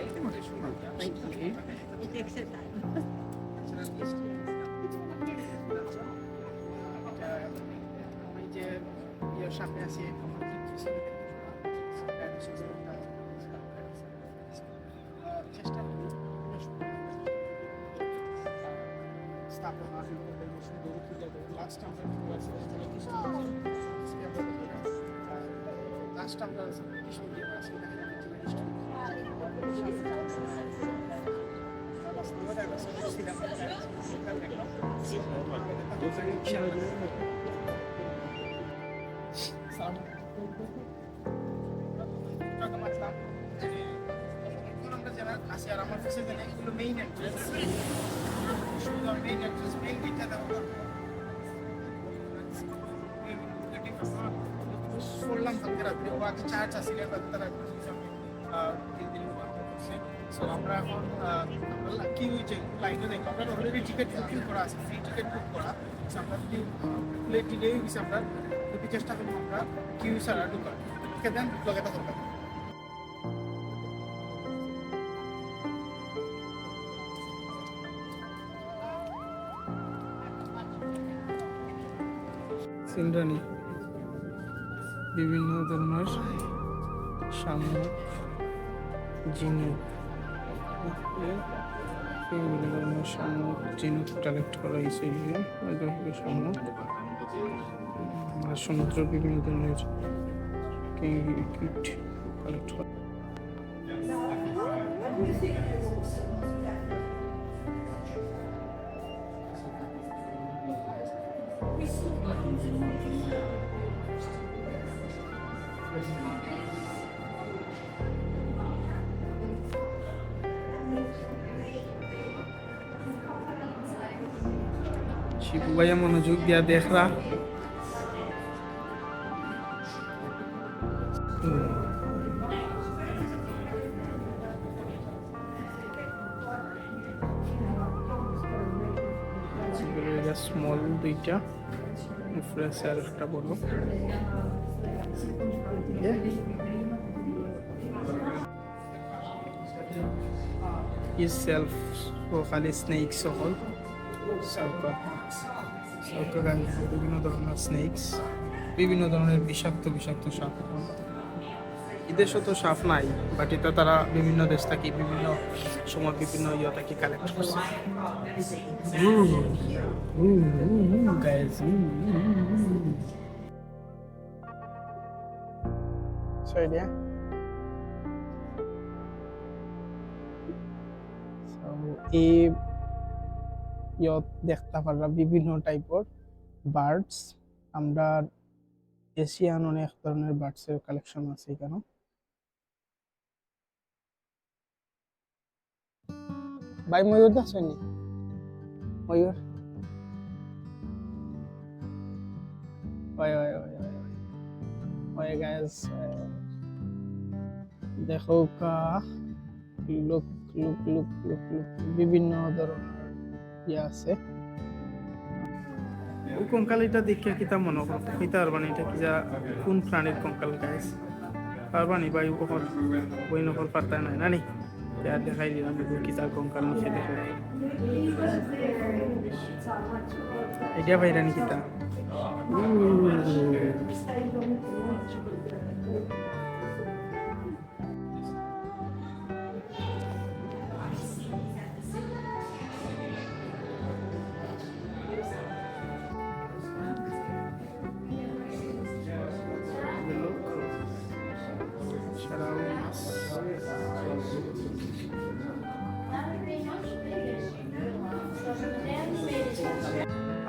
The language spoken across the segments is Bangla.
Thank you. সামনে আছে চেষ্টা করি স্থাপনা লাস্ট আমরা আমার কাছে এগুলো main entrance main entrance main গেটটা দেখো করলাম কালকে রাত্রে ও আগে চার্জ আসলে তারা সো আমরা এখন কি হয়েছে লাইনে দেখো আমরা অলরেডি টিকিট বুকিং করা আছে ফ্রি টিকিট বুক করা আমরা যদি প্লেট ডিলে হয়েছে আমরা যদি চেষ্টা করবো আমরা কিউ ছাড়া ঢুকার দেন লগাতে দরকার সিন্ড্রানি বিভিন্ন ধরনের শামুক ঝিনুক বিভিন্ন ধরনের শামুক ঝিনুক কালেক্ট করা হয়েছে শামুক সমুদ্র বিভিন্ন ধরনের কীট কালেক্ট করা শিবু ভাইয়া মনোযোগ দিয়া দেখরা স্মল দুইটা ফ্রেশ আর একটা বড় সেলফ খালি স্নেকস সকল বিভিন্ন ধরনের স্নেকস বিভিন্ন ধরনের বিষাক্ত সাপ এদেশে তো সাপ নাই বাট এটা তারা বিভিন্ন দেশ থেকে বিভিন্ন সময় বিভিন্ন থেকে কালেক্ট করছে দেখতে পারলাম বিভিন্ন টাইপের বার্ডস আমরা এশিয়ান অনেক ধরনের বার্ডসের কালেকশন আছে এখানে ভাই ময়ূর দেখছেন ময়ূর গাইস দেখো লুক বিভিন্ন ধরনের আছে ওই কঙ্কালিটা দেখে কিতা মনে কিতা পারবানি এটা কি যা কোন প্রাণীর কঙ্কাল গাইস পারবানি ভাই ওখান বই নকল পারতা নাই নানি আর দেখাই দিলাম কিতার কঙ্কাল নিচে দেখো এটা ভাই রানি কিতা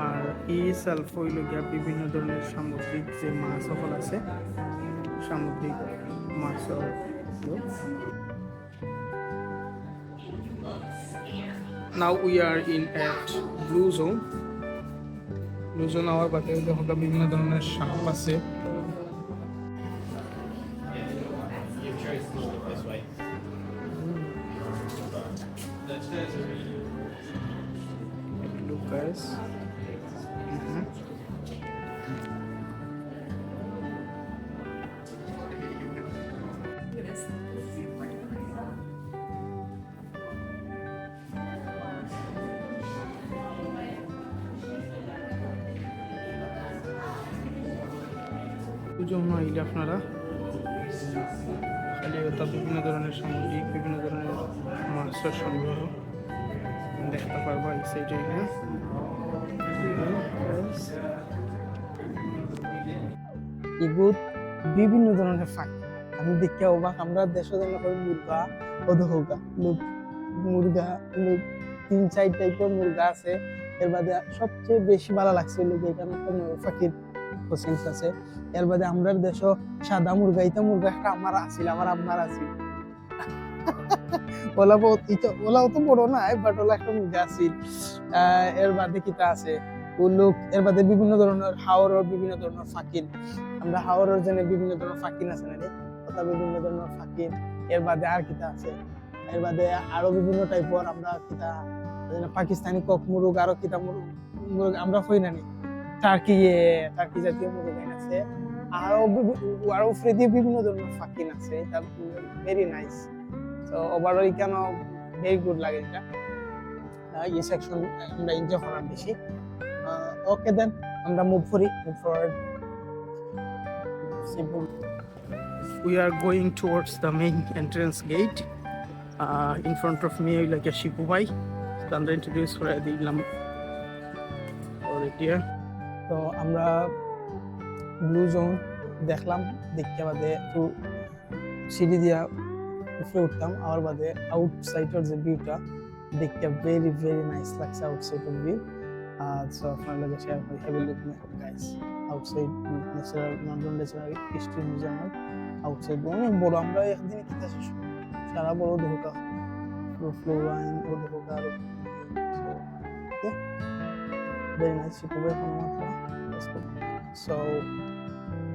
আর এই সেলফ হইল গিয়া বিভিন্ন ধরনের সামুদ্রিক যে মাছ সকল আছে সামুদ্রিক মাছ now we are in at blue zone হওয়ার বাদে দেখো বিভিন্ন ধরনের সাপ আছে guys. জন্য আইলে আপনারা খালি ওটা বিভিন্ন ধরনের সামুদ্রিক বিভিন্ন ধরনের মাছের সংগ্রহ দেখতে পারবো এই সাইডে। ইগুত বিভিন্ন ধরনের ফাঁকি আমি দেখে অবাক। আমরা দেশে জন্য করি মুরগা অধহৌগা লোক মুরগা লোক 3-4 টাইপের মুরগা আছে। এর বাদে সবচেয়ে বেশি ভালো লাগছে লোক এখানে একটা ফাঁকির কোচিংস আছে। এর বাদে আমরা দেশও সাদা মুরগা এটা মুরগা একটা আমার আছিল, আমার আম্মার আছিল। ওলাও তো বড় না, বাট ওলা একটা মুরগা আছিল। এর বাদে কিটা আছে লোক। এর বাদে বিভিন্ন ধরনের হাওরের বিভিন্ন ধরনের ফাঁকির, আমরা হাওরের জন্য বিভিন্ন ধরনের ফাঁকিন আছে না রে, ওটা বিভিন্ন ধরনের ফাঁকিন। এর বাদে আর কিটা আছে, এর বাদে আরো বিভিন্ন টাইপের আমরা কিটা পাকিস্তানি কক মুরগ আরো কিটা মুরগ আমরা হই না নি টার্কি জাতীয় মুরগ আছে। আরো ফ্রেদি বিভিন্ন ধরনের ফাঁকিন আছে। এটা ভেরি নাইস। তো ওভারঅল কেন ভেরি গুড লাগে এটা। এই সেকশন আমরা এনজয় করার বেশি। ওকে দেন আমরা move forward. We are going towards the main entrance gate. In front of me like a shipubai. So I'm introduce for the lam over here. তো আমরা ব্লু জোন দেখলাম, দেখতে বাদে একটু সিঁড়ি দিয়া উপরে উঠতাম। আর বাদে আউটসাইডের যে ভিউটা দেখতে ভেরি নাইস লাগছে। আউটসাইডের ভিউ সো আপনার লাগে শেয়ার করি। Have a look guys outside natural London natural history museum outside অনেক বড়। আমরা একদিনে কিতা শেষ সারা বড় ধোকা ফ্লোরাইন ও ধোকা। সো ভেরি নাইস শিপবে সো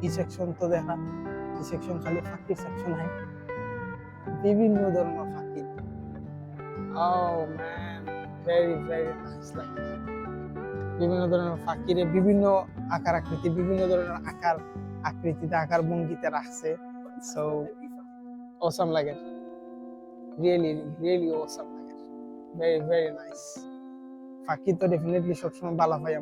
এই সেকশন তো দেখা, এই সেকশন খালি ফাঁকি সেকশন হয়, বিভিন্ন ধরনের ফাঁকি। ও ম্যান ভেরি নাইস লাগে। বিভিন্ন ধরনের ফাঁকিরে বিভিন্ন আকার আকৃতি, বিভিন্ন ধরনের আকার আকৃতিতে আকার ভঙ্গিতে রাখছে। সো অসাম লাগে, রিয়েলি অসাম লাগে। Very nice. ফাঁকি তো ডেফিনেটলি সবসময় ভালো হয়।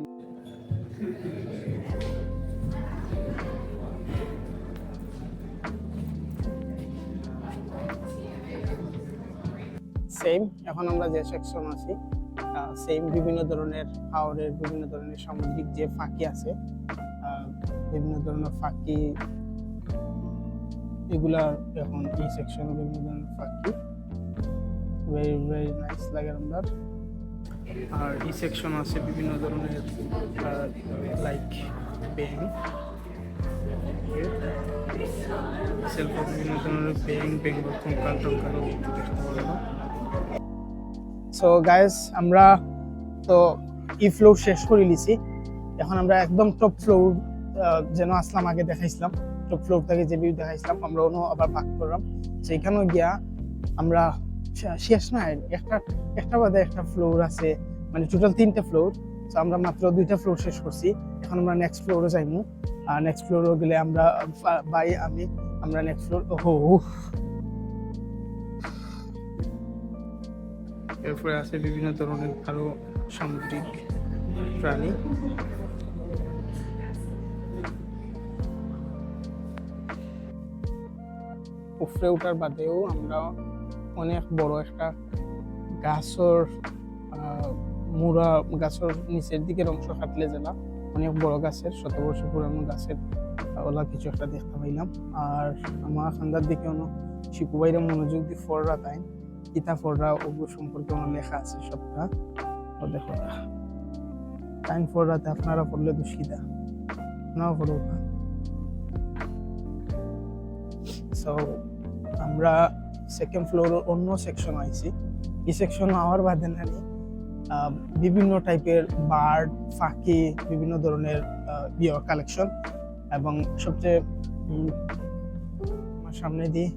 সেম এখন আমরা যে সেকশন আছি সেম বিভিন্ন ধরনের হাওরের বিভিন্ন ধরনের সামুদ্রিক যে ফাঁকি আছে, বিভিন্ন ধরনের ফাঁকি এগুলা এখন এই সেকশনে বিভিন্ন ধরনের ফাঁকি ভেরি নাইস লাগে আমরা। আর এই সেকশন আছে বিভিন্ন ধরনের লাইক ব্যাং সেলফ বিভিন্ন ধরনের বেঙ্গল কঙ্কাল টঙ্কালও দেখতে পারবো। সো গাইস আমরা তো ই ফ্লোর শেষ করে লিছি। এখন আমরা একদম টপ ফ্লোর যেন আসলাম, আগে দেখাইছিলাম টপ ফ্লোর থেকে যে ভিউ দেখাইছিলাম আমরা অন্য আবার ভাগ করলাম। সেইখানেও গিয়া আমরা শেষ না, একটা বাদে একটা ফ্লোর আছে, মানে টোটাল 3টা ফ্লোর। তো আমরা মাত্র 2টা ফ্লোর শেষ করছি। এখন আমরা নেক্সট ফ্লোরে যাইমু। আর নেক্সট ফ্লোরে গেলে আমরা আমরা নেক্সট ফ্লোর এরপরে আছে বিভিন্ন ধরনের আরো সামুদ্রিক প্রাণী। উপরে ওঠার বাদেও আমরা অনেক বড় একটা গাছের মুড়া, গাছের নিচের দিকের অংশ কাটলে জেলা অনেক বড় গাছের 100 বছর পুরানো গাছের ওলা কিছু একটা দেখতে পাইলাম। আর আমার খান্দার দিকে অনেক শিপু বাইরে মনোযোগ দিয়ে ফররা তাই কিতা ফররা ওগুলো সম্পর্কে অনেক লেখা আছে সবটা। ও দেখো টাইম ফররাতে আপনারা পড়লে দুষ্কিতা নাও পড়ো। সো আমরা সেকেন্ড ফ্লোরের অন্য সেকশন আইছি। এই সেকশন আওয়ার বাদে নানি বিভিন্ন টাইপের বার্ড ফাঁকি বিভিন্ন ধরনের কালেকশন। এবং সবচেয়ে আমার সামনে দিয়ে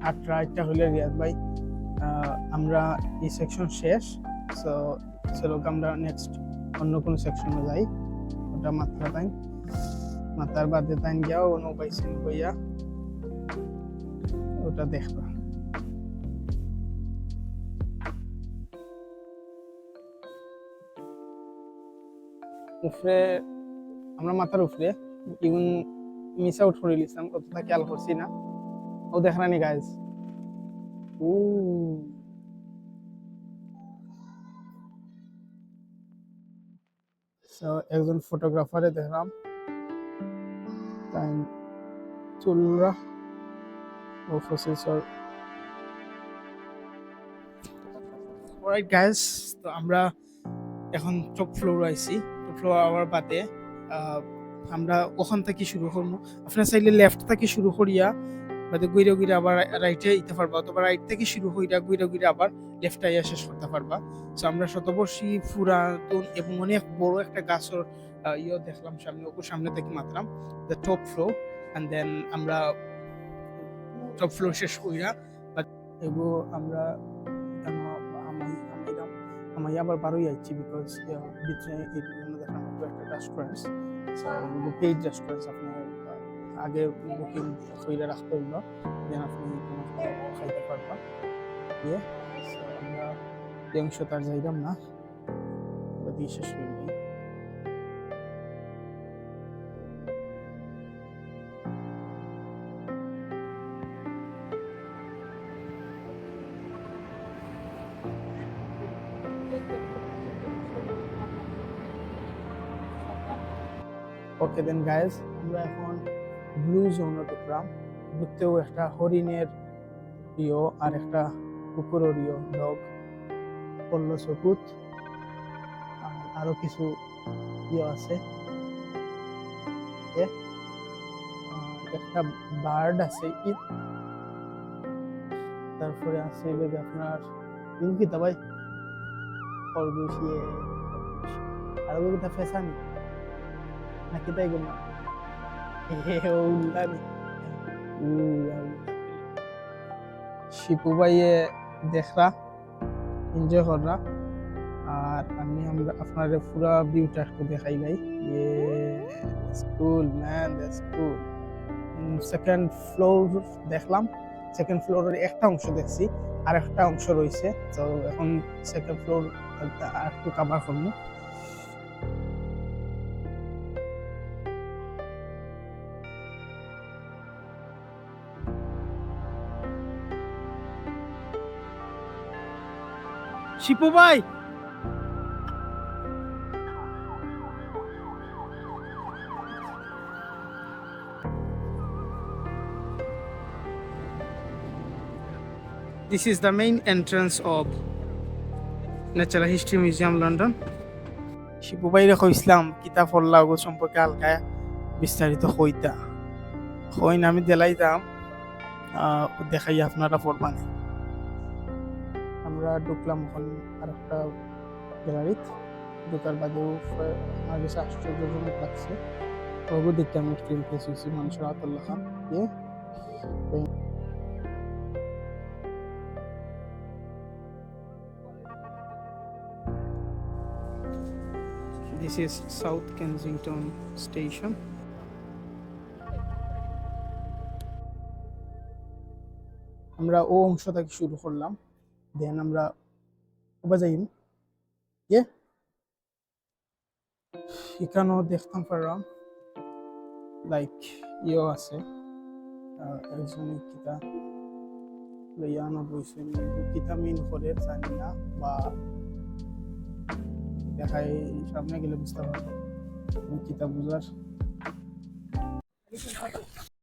আটটা হইলে রিয়াদ ভাই আমরা এই সেকশন শেষ। সো সেরকম আমরা নেক্সট অন্য কোনো সেকশনে যাই। ওটা মাত্রার বাদে তাই গিয়াও অন্য পাইছেন বইয়া ওটা দেখবা। উপরে আমরা মাথার উপরে ইভেন মিস আউট করে নিলাম, অতটা খেয়াল করছি না। ও দেখরানি গাইজ, ও একজন ফটোগ্রাফারে দেখলাম তাই চুলরা ও প্রসেসর। অলরাইট গাইজ, তো আমরা এখন টপ ফ্লোর আইছি। টপ ফ্লোর আওয়ার বাদে আমরা ওখান থেকে শুরু করবো। আপনার চাইলে লেফট থেকে শুরু করিয়া বাদে গুইরা গুইরা আবার রাইটে যেতে পারবা, অথবা রাইট থেকে শুরু কইরা গুইরা গুইরা আবার লেফটে আইয়া শেষ করতে পারবা। সো আমরা শতবর্ষী পুরাতন এবং অনেক বড় একটা গাছের দেখলাম সামনে, ওপর সামনে থেকে মাত্রাম the top floor, and then আমরা টপ ফ্লোর শেষ কইরা এগুলো আমরা আমি আবার বারোই আইছি, বিকজ ভিতরে দেখলাম একটা রেস্টুরেন্টস, পেইড রেস্টুরেন্টস। আপনি আগে বুকিং করে রাখতে হইল, দেন আপনি খাইতে পারবা। আমরা এই অংশ তার যাইলাম না, দিয়ে শেষ হয়ে গেল। ওকে দেন গাইজ, আমরা এখন ব্লু জোনে ঢুকলাম। ঢুকতেও একটা হরিণের আর একটা কুকুরের ডগ পড়লো চকুত, আর আরো কিছু আছে। একটা বার্ড আছে, তারপরে আছে আপনার কিতা ভাই খরগোশ, আর ওগুলো ফেসানি নাকি তাই গুলো শিপু ভাইয়ে দেখরা এনজয় কররা, আর আমরা আপনার পুরা ভিউটা একটু দেখাই নাই। School man, school second floor দেখলাম। সেকেন্ড ফ্লোরের একটা অংশ দেখছি, আর একটা অংশ রয়েছে। তো এখন সেকেন্ড ফ্লোর আর একটু কভার করবো। শিপু ভাই, this is the main entrance of Natural History Museum London. Shipu ভাইরে কইছিলাম কিতাব পড়লা ওগো সম্পর্কে হালকা বিস্তারিত কইতা, কই না আমি দেলাইতাম, দেখাই আপনারা পড়বান। আমরা ঢুকলাম এখন আর একটা গ্যালারিতে। ঢুকার বাদেও আমার কাছে আশ্চর্যজনক লাগছে, ওগো দেখতে আমি একটু ইমপ্রেস হয়েছি। মানুষের হাতের লেখা দিয়ে This is South Kensington Station. আমরা ও অংশ থেকে শুরু করলাম, দেন আমরা যাইম। এখানেও দেখতাম পারলাম লাইক আছে একজনের কিতা লইয়ানো বইছে, কিতা মিন করে জানি না, বা দেখাই সামনে গেলে বুঝতে পারবো কিতা বুঝার।